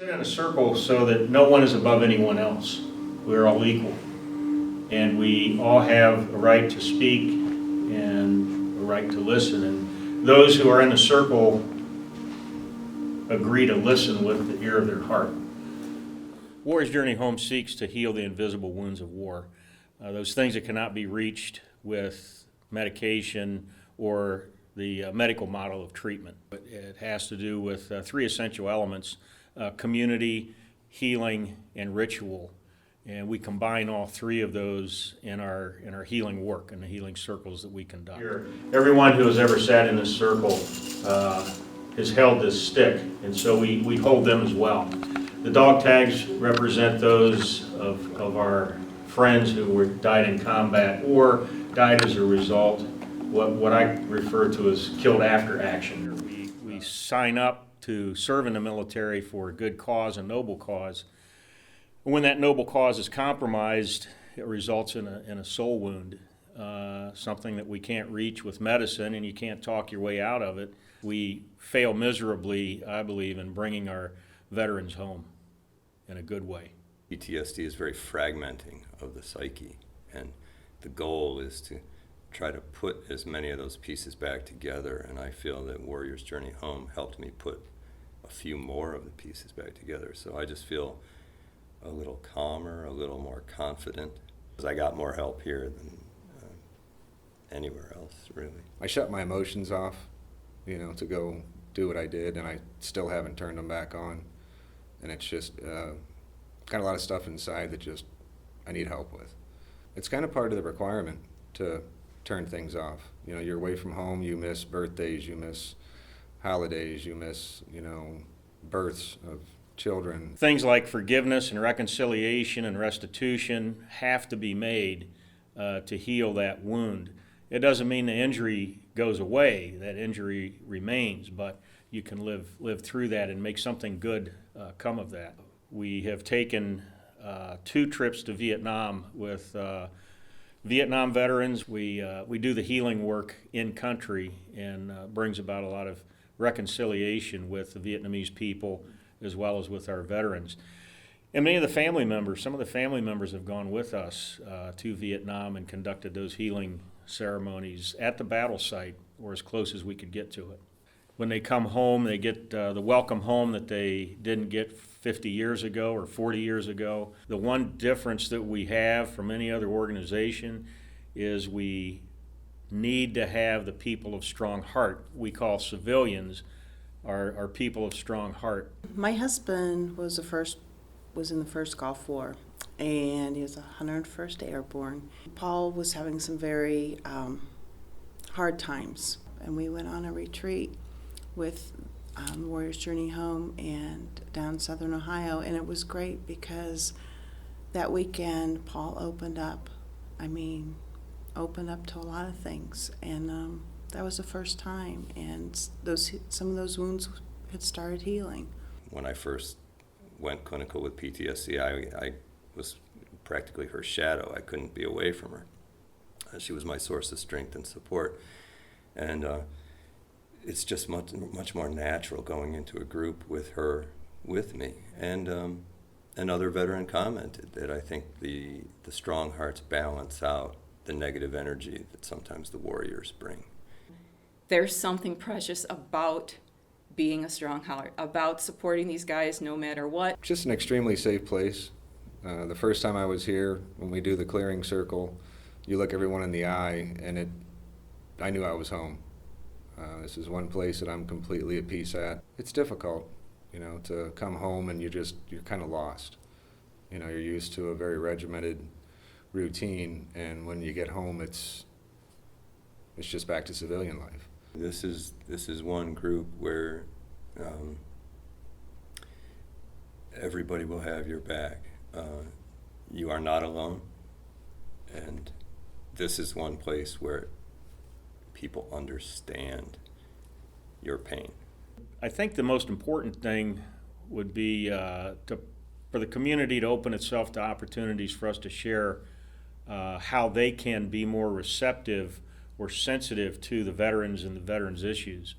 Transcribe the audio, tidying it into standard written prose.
Sit in a circle so that no one is above anyone else. We're all equal. And we all have a right to speak and a right to listen. And those who are in the circle agree to listen with the ear of their heart. Warrior's Journey Home seeks to heal the invisible wounds of war. Those things that cannot be reached with medication or the medical model of treatment. It has to do with three essential elements: community, healing, and ritual. And we combine all three of those in our healing work and the healing circles that we conduct. Everyone who has ever sat in this circle has held this stick, and so we hold them as well. The dog tags represent those of our friends who died in combat or died as a result, what I refer to as killed after action. We sign up to serve in the military for a good cause, a noble cause. When that noble cause is compromised, it results in a soul wound, something that we can't reach with medicine, and you can't talk your way out of it. We fail miserably, I believe, in bringing our veterans home in a good way. PTSD is very fragmenting of the psyche, and the goal is to try to put as many of those pieces back together, and I feel that Warrior's Journey Home helped me put a few more of the pieces back together. So I just feel a little calmer, a little more confident, because I got more help here than anywhere else, really. I shut my emotions off, to go do what I did, and I still haven't turned them back on. And it's just kind of a lot of stuff inside that just I need help with. It's kind of part of the requirement to turn things off. You're away from home, you miss birthdays, you miss holidays, you miss, births of children. Things like forgiveness and reconciliation and restitution have to be made to heal that wound. It doesn't mean the injury goes away, that injury remains, but you can live through that and make something good come of that. We have taken 2 trips to Vietnam with Vietnam veterans. We do the healing work in country, and brings about a lot of reconciliation with the Vietnamese people as well as with our veterans. And some of the family members have gone with us to Vietnam and conducted those healing ceremonies at the battle site, or as close as we could get to it. When they come home, they get the welcome home that they didn't get 50 years ago or 40 years ago. The one difference that we have from any other organization is we need to have the people of strong heart. We call civilians are people of strong heart. My husband was in the first Gulf War, and he was 101st Airborne. Paul was having some very hard times, and we went on a retreat with Warrior's Journey Home and down Southern Ohio, and it was great because that weekend Paul opened up to a lot of things, and that was the first time, and some of those wounds had started healing. When I first went clinical with PTSD, I was practically her shadow. I couldn't be away from her. She was my source of strength and support, and it's just much more natural going into a group with her with me. And another veteran commented that I think the strong hearts balance out the negative energy that sometimes the warriors bring. There's something precious about being a strong heart, about supporting these guys no matter what. Just an extremely safe place. The first time I was here, when we do the clearing circle, you look everyone in the eye, and I knew I was home. This is one place that I'm completely at peace at. It's difficult, to come home and you're kind of lost. You're used to a very regimented routine, and when you get home, it's just back to civilian life. This is one group where everybody will have your back. You are not alone, and this is one place where people understand your pain. I think the most important thing would be for the community to open itself to opportunities for us to share how they can be more receptive or sensitive to the veterans and the veterans' issues.